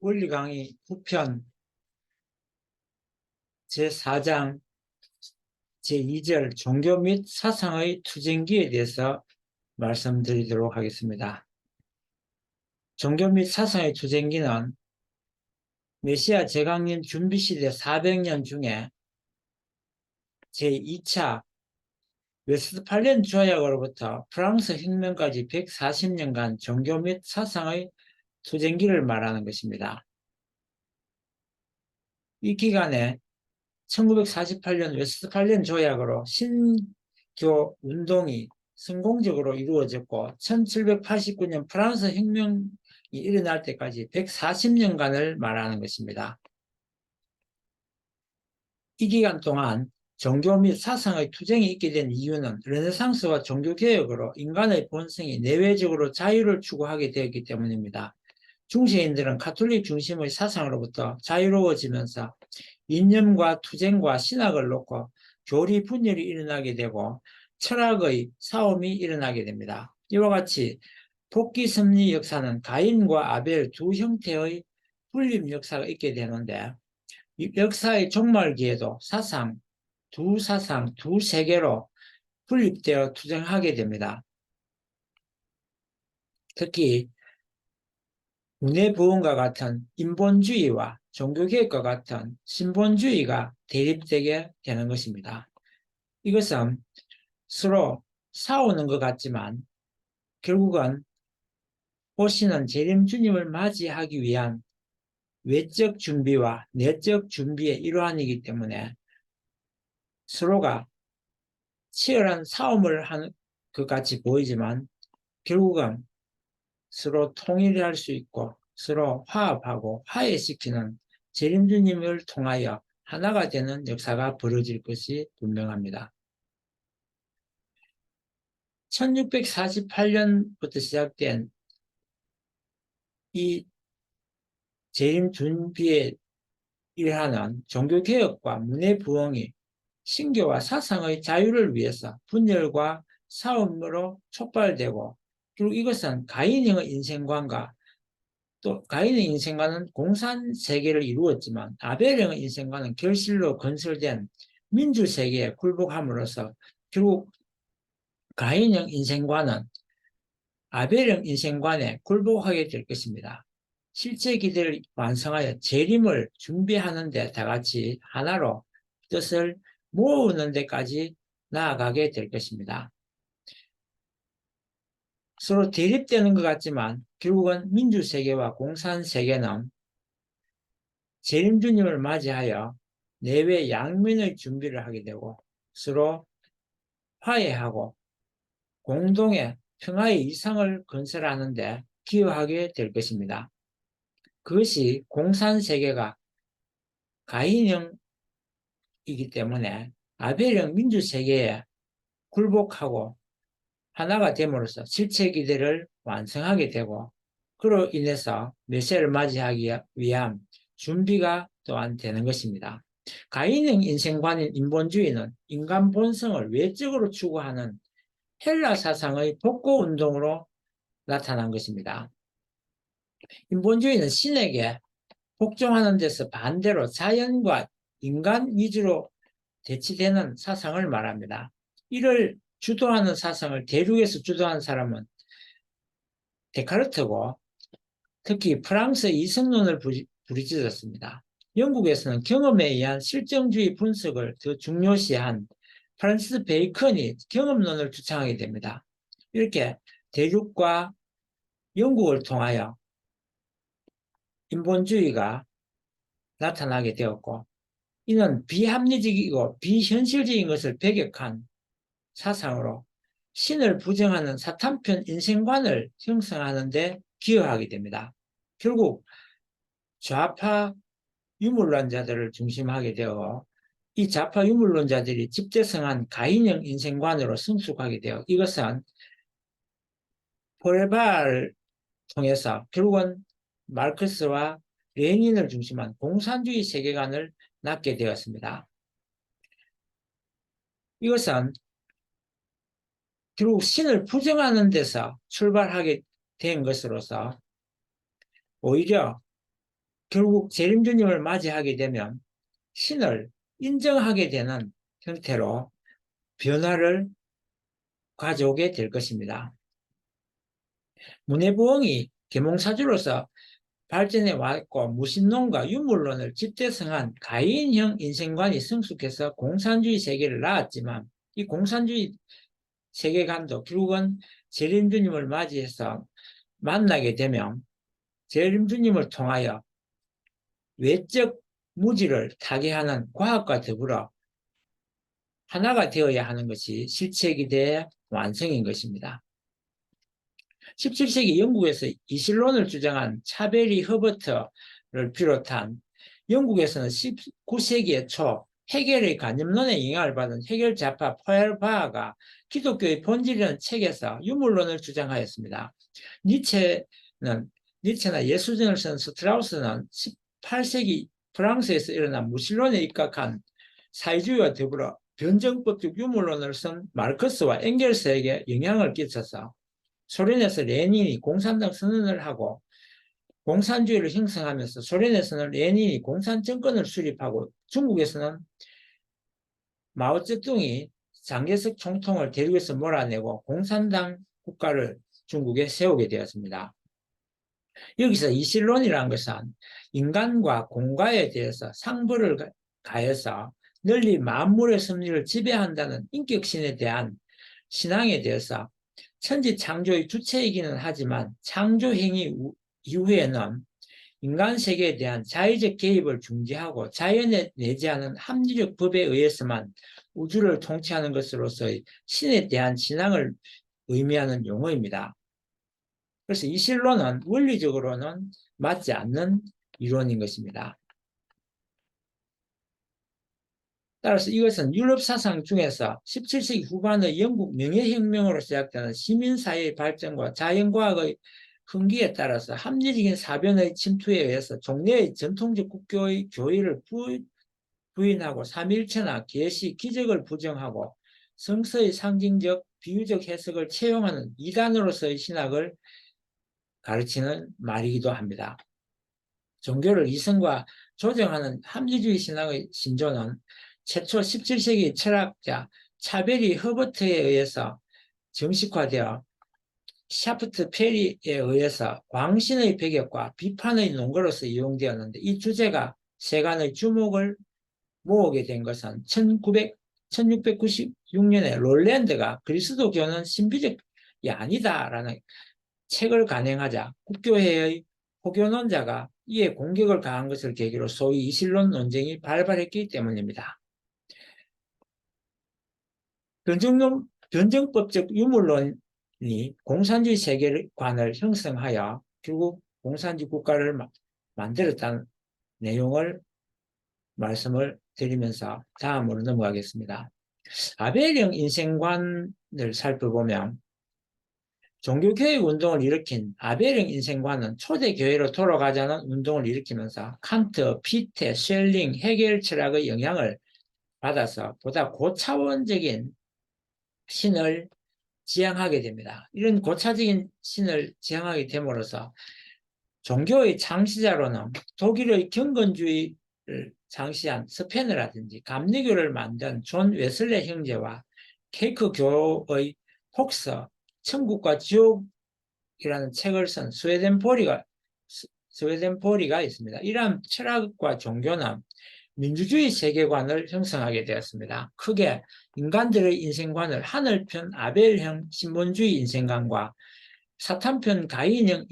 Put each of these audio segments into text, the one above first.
원리 강의 9편 제4장 제2절 종교 및 사상의 투쟁기에 대해서 말씀드리도록 하겠습니다. 종교 및 사상의 투쟁기는 메시아 재강림 준비시대 400년 중에 제2차 웨스트팔리안 조약으로부터 프랑스 혁명까지 140년간 종교 및 사상의 투쟁기를 말하는 것입니다. 이 기간에 1948년 웨스트팔리안 조약으로 신교 운동이 성공적으로 이루어졌고 1789년 프랑스 혁명이 일어날 때까지 140년간을 말하는 것입니다. 이 기간 동안 종교 및 사상의 투쟁이 있게 된 이유는 르네상스와 종교개혁으로 인간의 본성이 내외적으로 자유를 추구하게 되었기 때문입니다. 중세인들은 가톨릭 중심의 사상으로부터 자유로워지면서 이념과 투쟁과 신학을 놓고 교리 분열이 일어나게 되고 철학의 싸움이 일어나게 됩니다. 이와 같이 토끼 섭리 역사는 가인과 아벨 두 형태의 분립 역사가 있게 되는데 이 역사의 종말기에도 사상, 두 세계로 분립되어 투쟁하게 됩니다. 특히 문해부흥과 같은 인본주의와 종교개혁과 같은 신본주의가 대립되게 되는 것입니다. 이것은 서로 싸우는 것 같지만 결국은 오시는 재림 주님을 맞이하기 위한 외적 준비와 내적 준비의 일환이기 때문에 서로가 치열한 싸움을 하는 것 같이 보이지만 결국은 서로 통일할 수 있고 서로 화합하고 화해시키는 재림주님을 통하여 하나가 되는 역사가 벌어질 것이 분명합니다. 1648년부터 시작된 이 재림 준비에 일하는 종교개혁과 문해부흥이 신교와 사상의 자유를 위해서 분열과 싸움으로 촉발되고 그리고 이것은 가인의 인생관과 또 가인의 인생관은 공산세계를 이루었지만 아벨의 인생관은 결실로 건설된 민주세계에 굴복함으로써 결국 가인의 인생관은 아벨의 인생관에 굴복하게 될 것입니다. 실제 기대를 완성하여 재림을 준비하는 데 다같이 하나로 뜻을 모으는 데까지 나아가게 될 것입니다. 서로 대립되는 것 같지만 결국은 민주세계와 공산세계는 재림주님을 맞이하여 내외 양면의 준비를 하게 되고 서로 화해하고 공동의 평화의 이상을 건설하는 데 기여하게 될 것입니다. 그것이 공산세계가 가인형이기 때문에 아벨형 민주세계에 굴복하고 하나가 됨으로써 실체 기대를 완성하게 되고 그로 인해서 메시아를 맞이하기 위한 준비가 또한 되는 것입니다. 가인형 인생관인 인본주의는 인간 본성을 외적으로 추구하는 헬라 사상의 복고 운동으로 나타난 것입니다. 인본주의는 신에게 복종하는 데서 반대로 자연과 인간 위주로 대치되는 사상을 말합니다. 이를 주도하는 사상을 대륙에서 주도한 사람은 데카르트고 특히 프랑스의 이성론을 부르짖었습니다. 영국에서는 경험에 의한 실정주의 분석을 더 중요시한 프란시스 베이컨이 경험론을 주창하게 됩니다. 이렇게 대륙과 영국을 통하여 인본주의가 나타나게 되었고 이는 비합리적이고 비현실적인 것을 배격한 사상으로 신을 부정하는 사탄편 인생관을 형성하는 데 기여하게 됩니다. 결국 좌파 유물론자들을 중심하게 되어 이 좌파 유물론자들이 집대성한 가인형 인생관으로 성숙하게 되어 이것은 포레바를 통해서 결국은 마르크스와 레닌을 중심한 공산주의 세계관을 낳게 되었습니다. 이것은 결국 신을 부정하는 데서 출발하게 된 것으로서 오히려 결국 재림주님을 맞이하게 되면 신을 인정하게 되는 형태로 변화를 가져오게 될 것입니다. 문해부엉이 계몽사주로서 발전해 왔고 무신론과 유물론을 집대성한 가인형 인생관이 성숙해서 공산주의 세계를 낳았지만 이 공산주의 세계관도 결국은 재림주님을 맞이해서 만나게 되면 재림주님을 통하여 외적 무지를 타개하는 과학과 더불어 하나가 되어야 하는 것이 실체기대의 완성인 것입니다. 17세기 영국에서 이실론을 주장한 차베리 허버트를 비롯한 영국에서는 19세기의 초 헤겔의 관념론에 영향을 받은 헤겔 좌파 포엘바하가 기독교의 본질이라는 책에서 유물론을 주장하였습니다. 니체나 예수전을 쓴 스트라우스는 18세기 프랑스에서 일어난 무신론에 입각한 사회주의와 더불어 변정법적 유물론을 쓴 마르크스와 엥겔스에게 영향을 끼쳐서 소련에서 레닌이 공산당 선언을 하고 공산주의를 형성하면서 소련에서는 레닌이 공산정권을 수립하고 중국에서는 마오쩌둥이 장개석 총통을 대륙에서 몰아내고 공산당 국가를 중국에 세우게 되었습니다. 여기서 이실론이라는 것은 인간과 공과에 대해서 상부를 가해서 널리 만물의 섭리를 지배한다는 인격신에 대한 신앙에 대해서 천지 창조의 주체이기는 하지만 창조 행위 이후에는 인간 세계에 대한 자의적 개입을 중지하고 자연에 내재하는 합리적 법에 의해서만 우주를 통치하는 것으로서의 신에 대한 신앙을 의미하는 용어입니다. 그래서 이 실론은 원리적으로는 맞지 않는 이론인 것입니다. 따라서 이것은 유럽 사상 중에서 17세기 후반의 영국 명예혁명으로 시작되는 시민사회의 발전과 자연과학의 흥기에 따라서 합리적인 사변의 침투에 의해서 종래의 전통적 국교의 교의를 부인하고 삼위일체나 계시, 기적을 부정하고 성서의 상징적, 비유적 해석을 채용하는 이단으로서의 신학을 가르치는 말이기도 합니다. 종교를 이성과 조정하는 합리주의 신학의 신조는 최초 17세기 철학자 차베리 허버트에 의해서 정식화되어 샤프트 페리에 의해서 광신의 배격과 비판의 논거로서 이용되었는데 이 주제가 세간의 주목을 모으게 된 것은 1696년에 롤랜드가 그리스도교는 신비적이 아니다라는 책을 간행하자 국교회의 포교론자가 이에 공격을 가한 것을 계기로 소위 이실론 논쟁이 발발했기 때문입니다. 변정법적 유물론이 공산주의 세계관을 형성하여 결국 공산주의 국가를 만들었다는 내용을 말씀을 드리면서 다음으로 넘어가겠습니다. 아벨형 인생관을 살펴보면 종교개혁 운동을 일으킨 아벨형 인생관은 초대 교회로 돌아가자는 운동을 일으키면서 칸트, 피테, 쉘링, 헤겔 철학의 영향을 받아서 보다 고차원적인 신을 지향하게 됩니다. 이런 고차적인 신을 지향하게 됨으로써 종교의 창시자로는 독일의 경건주의를 창시한 스페너라든지 감리교를 만든 존 웨슬레 형제와 케이크교의 폭서 천국과 지옥이라는 책을 쓴 스웨덴 보리가 있습니다. 이러한 철학과 종교는 민주주의 세계관을 형성하게 되었습니다. 크게 인간들의 인생관을 하늘편 아벨형 신본주의 인생관과 사탄편 가인형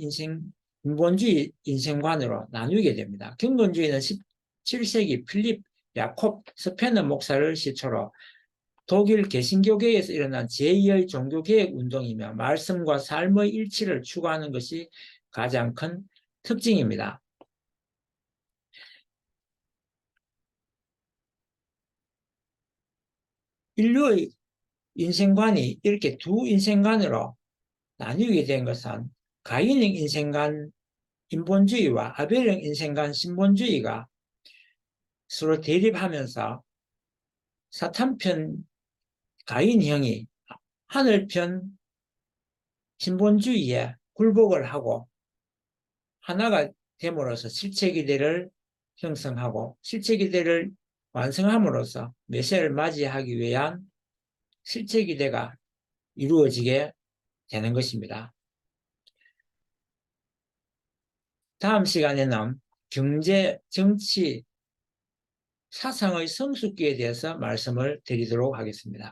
인본주의 인생관으로 나누게 됩니다. 경건주의는 17세기 필립 야콥 스페너 목사를 시초로 독일 개신교계에서 일어난 제2의 종교개혁 운동이며 말씀과 삶의 일치를 추구하는 것이 가장 큰 특징입니다. 인류의 인생관이 이렇게 두 인생관으로 나뉘게 된 것은 가인형 인생관 인본주의와 아벨형 인생관 신본주의가 서로 대립하면서 사탄편 가인형이 하늘편 신본주의에 굴복을 하고 하나가 됨으로써 실체기대를 형성하고 실체기대를 완성함으로써 메시아를 맞이하기 위한 실체기대가 이루어지게 되는 것입니다. 다음 시간에는 경제, 정치, 사상의 성숙기에 대해서 말씀을 드리도록 하겠습니다.